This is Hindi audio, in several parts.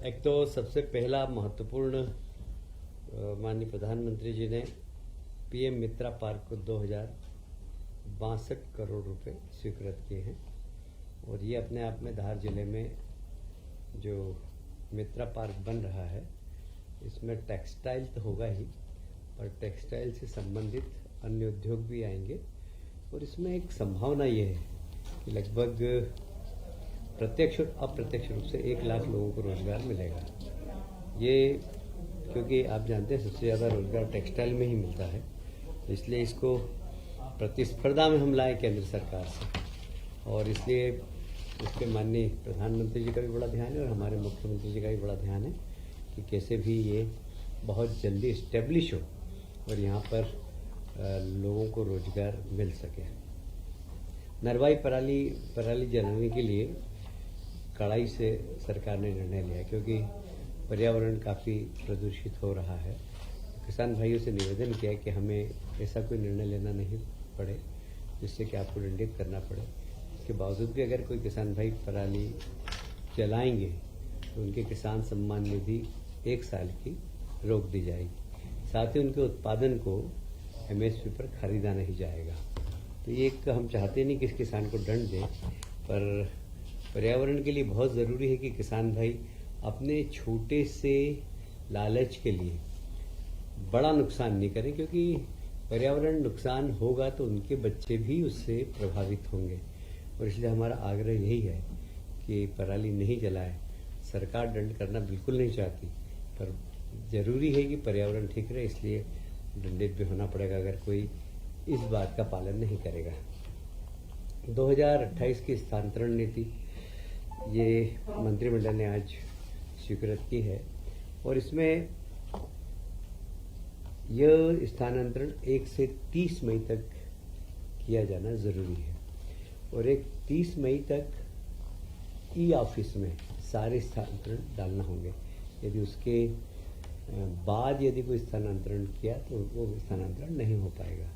एक तो सबसे पहला महत्वपूर्ण माननीय प्रधानमंत्री जी ने पीएम मित्रा पार्क को 2062 करोड़ रुपए स्वीकृत किए हैं और ये अपने आप में धार जिले में जो मित्रा पार्क बन रहा है इसमें टेक्सटाइल तो होगा ही, पर टेक्सटाइल से संबंधित अन्य उद्योग भी आएंगे और इसमें एक संभावना ये है कि लगभग प्रत्यक्ष और अप्रत्यक्ष रूप से 1 लाख लोगों को रोजगार मिलेगा। ये क्योंकि आप जानते हैं सबसे ज़्यादा रोजगार टेक्सटाइल में ही मिलता है, इसलिए इसको प्रतिस्पर्धा में हम लाए केंद्र सरकार से और इसलिए इसके माननीय प्रधानमंत्री जी का भी बड़ा ध्यान है और हमारे मुख्यमंत्री जी का भी बड़ा ध्यान है कि कैसे भी ये बहुत जल्दी इस्टेब्लिश हो और यहाँ पर लोगों को रोजगार मिल सके। नरवाई पराली जलाने के लिए कड़ाई से सरकार ने निर्णय लिया क्योंकि पर्यावरण काफ़ी प्रदूषित हो रहा है। किसान भाइयों से निवेदन किया कि हमें ऐसा कोई निर्णय लेना नहीं पड़े जिससे कि आपको दंडित करना पड़े। इसके बावजूद भी अगर कोई किसान भाई पराली जलाएंगे तो उनके किसान सम्मान निधि 1 साल की रोक दी जाएगी, साथ ही उनके उत्पादन को एमएसपी पर खरीदा नहीं जाएगा। तो ये एक हम चाहते नहीं कि इस किसान को दंड दें, पर पर्यावरण के लिए बहुत ज़रूरी है कि किसान भाई अपने छोटे से लालच के लिए बड़ा नुकसान नहीं करें, क्योंकि पर्यावरण नुकसान होगा तो उनके बच्चे भी उससे प्रभावित होंगे। और इसलिए हमारा आग्रह यही है कि पराली नहीं जलाए। सरकार दंड करना बिल्कुल नहीं चाहती, पर जरूरी है कि पर्यावरण ठीक रहे, इसलिए दंडित भी होना पड़ेगा अगर कोई इस बात का पालन नहीं करेगा। 2028 की स्थानांतरण नीति ये मंत्रिमंडल ने आज स्वीकृत की है और इसमें यह स्थानांतरण 1 से 30 मई तक किया जाना जरूरी है और 30 मई तक ई ऑफिस में सारे स्थानांतरण डालना होंगे। यदि उसके बाद यदि कोई स्थानांतरण किया तो वो स्थानांतरण नहीं हो पाएगा।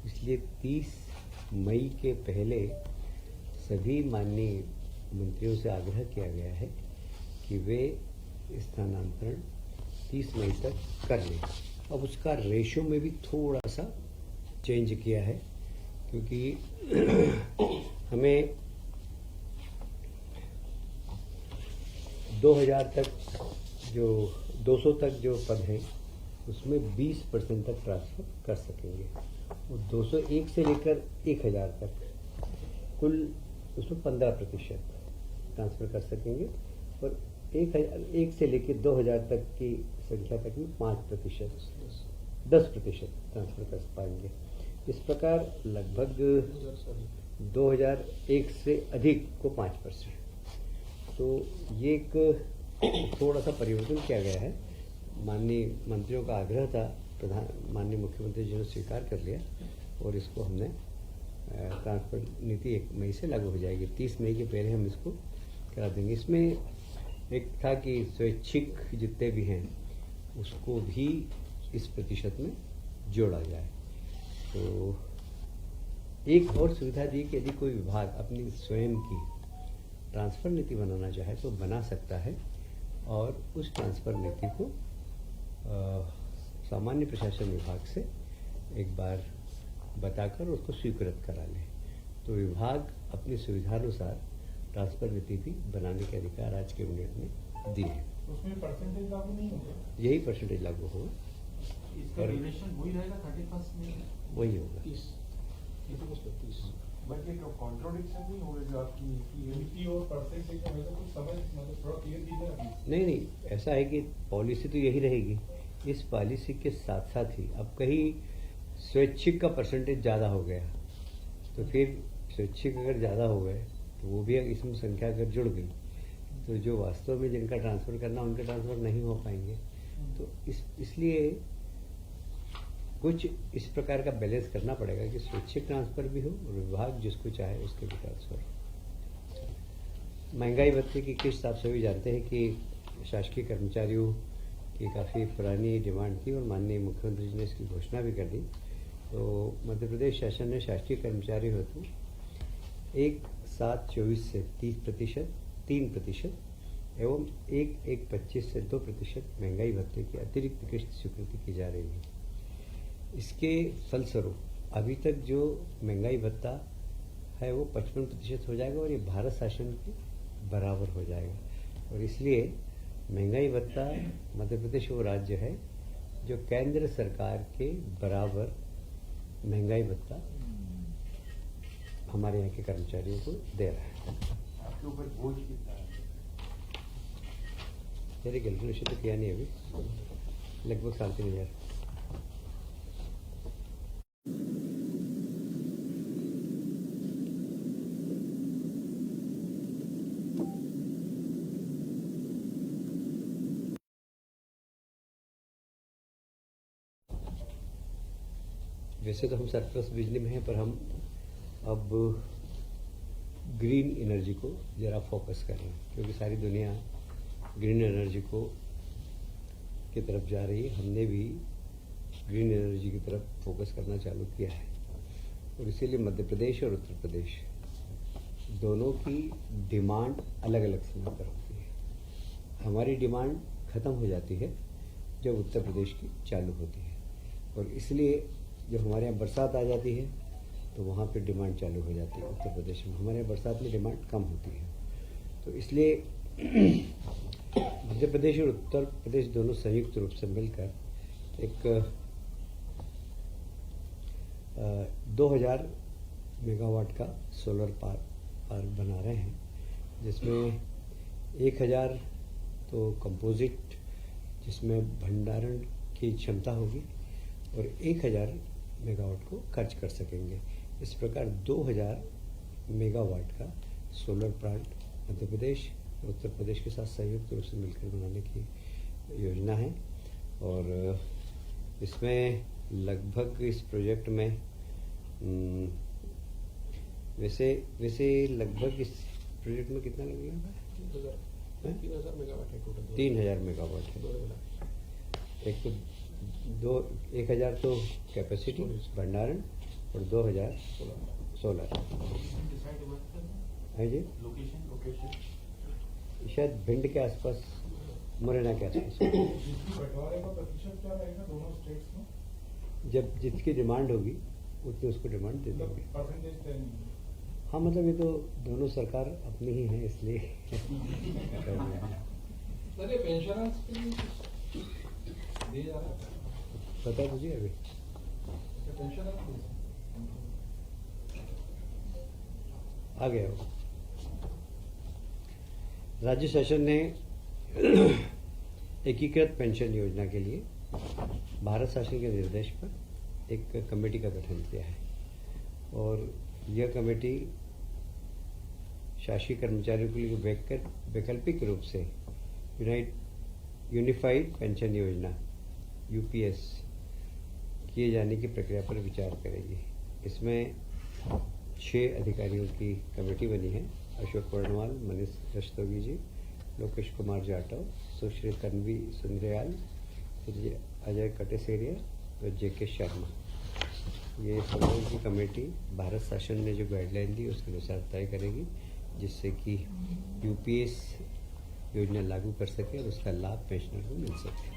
इसलिए 30 मई के पहले सभी माननीय मंत्रियों से आग्रह किया गया है कि वे स्थानांतरण 30 मई तक कर लें। अब उसका रेशो में भी थोड़ा सा चेंज किया है क्योंकि हमें 2000 तक जो 200 तक जो पद हैं उसमें 20% तक ट्रांसफर कर सकेंगे और 201 से लेकर 1000 तक कुल उसमें 15% ट्रांसफर कर सकेंगे और 1 से लेकर 2000 तक की संख्या तक में 10% ट्रांसफर कर पाएंगे। इस प्रकार लगभग 2001 से अधिक को 5%। तो ये एक थोड़ा सा परिवर्तन किया गया है। माननीय मंत्रियों का आग्रह था, माननीय मुख्यमंत्री जी ने स्वीकार कर लिया और इसको हमने ट्रांसफर नीति 1 मई से लागू हो जाएगी। 30 मई के पहले हम इसको करा देंगे। इसमें एक था कि स्वैच्छिक जितने भी हैं उसको भी इस प्रतिशत में जोड़ा जाए। तो एक और सुविधा दी कि यदि कोई विभाग अपनी स्वयं की ट्रांसफर नीति बनाना चाहे तो बना सकता है और उस ट्रांसफर नीति को सामान्य प्रशासन विभाग से एक बार बताकर उसको स्वीकृत करा ले। तो विभाग अपनी सुविधानुसार ट्रांसफर नीति भी बनाने के अधिकार आज के कैबिनेट ने दिए हैं। उसमें परसेंटेज लागू नहीं होगा? यही परसेंटेज लागू होगा। इसका ड्यूरेशन वही रहेगा 31 में? वही होगा। 30 बट ये कॉन्ट्रोडिक्शन नहीं होगा जो आपकी नीति और परसेंटेज का मतलब कुछ समझ मतलब थोड़ा क्लियर कीजिए ना। नहीं, ऐसा है कि पॉलिसी तो यही रहेगी। इस पॉलिसी के साथ साथ ही अब कहीं स्वैच्छिक का परसेंटेज ज़्यादा हो गया तो फिर स्वैच्छिक अगर ज़्यादा हो गए तो वो भी इसमें संख्या अगर जुड़ गई तो जो वास्तव में जिनका ट्रांसफ़र करना उनके ट्रांसफ़र नहीं हो पाएंगे। तो इसलिए कुछ इस प्रकार का बैलेंस करना पड़ेगा कि स्वैच्छिक ट्रांसफ़र भी हो और विभाग जिसको चाहे उसके भी ट्रांसफ़र हो। महंगाई भत्ते की किस्त आप सभी जानते हैं कि शासकीय कर्मचारियों की काफ़ी पुरानी डिमांड थी और माननीय मुख्यमंत्री जी ने इसकी घोषणा भी कर दी। तो मध्य प्रदेश शासन ने शासकीय कर्मचारी हेतु 1/7/24 से 3% एवं 1.25 से 2% महंगाई भत्ते की अतिरिक्त किस्त स्वीकृति की जा रही है। इसके फलस्वरूप अभी तक जो महंगाई भत्ता है वो 55% हो जाएगा और ये भारत शासन के बराबर हो जाएगा। और इसलिए महंगाई भत्ता मध्य प्रदेश वो राज्य है जो केंद्र सरकार के बराबर महंगाई भत्ता हमारे यहाँ के कर्मचारियों को दे रहा है। आपके ऊपर बोझ कितना है? मेरे कैलकुलेशन तो किया नहीं अभी, लगभग 3,500। वैसे तो हम सरप्लस बिजली में हैं, पर हम अब ग्रीन एनर्जी को ज़रा फोकस कर रहे हैं, क्योंकि सारी दुनिया ग्रीन एनर्जी को की तरफ जा रही है। हमने भी ग्रीन एनर्जी की तरफ फोकस करना चालू किया है और इसीलिए मध्य प्रदेश और उत्तर प्रदेश दोनों की डिमांड अलग अलग समय पर होती है। हमारी डिमांड ख़त्म हो जाती है जब उत्तर प्रदेश की चालू होती है, और इसलिए जब हमारे यहाँ बरसात आ जाती है तो वहाँ पे डिमांड चालू हो जाती है उत्तर प्रदेश में। हमारे यहाँ बरसात में डिमांड कम होती है, तो इसलिए मध्य प्रदेश और उत्तर प्रदेश दोनों संयुक्त रूप से मिलकर एक 2000 मेगावाट का सोलर पार्क बना रहे हैं, जिसमें 1000 तो कंपोजिट जिसमें भंडारण की क्षमता होगी और 1000 मेगावाट को खर्च कर सकेंगे। इस प्रकार 2000 मेगावाट का सोलर प्लांट मध्य प्रदेश और उत्तर प्रदेश के साथ संयुक्त रूप से मिलकर बनाने की योजना है। और इसमें लगभग इस प्रोजेक्ट में वैसे लगभग इस प्रोजेक्ट में कितना लगेगा? 3000 मेगावाट है टोटल। 3000 मेगावाट है। 1000 तो कैपेसिटी भंडारण और 2000 सोलर है जी। लोकेशन शायद भिंड के आसपास, मुरैना के आसपास। बंटवारे का प्रतिशत क्या रहेगा दोनों स्टेट्स में? जब जिसकी डिमांड होगी उतनी उसको डिमांड दे देंगे। परसेंटेज तय नहीं है। हाँ, मतलब ये तो दोनों सरकार अपनी ही है, इसलिए अरे पेंशनर्स के लिए दिया जा रहा है। बता दीजिए अभी। पेंशनर्स आ गया वो। राज्य शासन ने एकीकृत पेंशन योजना के लिए भारत शासन के निर्देश पर एक कमेटी का गठन किया है, और यह कमेटी शासकीय कर्मचारियों के लिए वैकल्पिक रूप से यूनिफाइड पेंशन योजना यूपीएस किए जाने की प्रक्रिया पर विचार करेगी। इसमें 6 अधिकारियों की कमेटी बनी है। अशोक वर्णवाल, मनीष रस्तोगी जी, लोकेश कुमार जाटव, सुश्री तन्वी सुंदरयाल, अजय कटेसेरिया और जेके शर्मा। ये सबों की कमेटी भारत शासन ने जो गाइडलाइन दी उसके अनुसार तय करेगी, जिससे कि यूपीएस योजना लागू कर सके और उसका लाभ पेंशनर को मिल सके।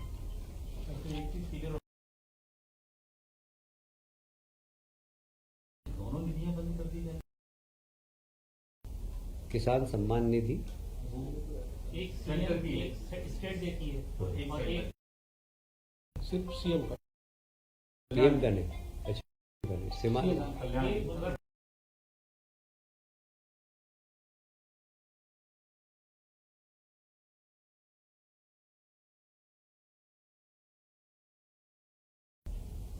दोनों निधियां बंद कर दी जाए। किसान सम्मान निधि एक सेंटर की एक स्टेट देती है और एक सिर्फ सीएम का। पीएम का नहीं, अच्छा का नहीं, सीमांत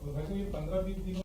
वैसे ये 15-20 दिनों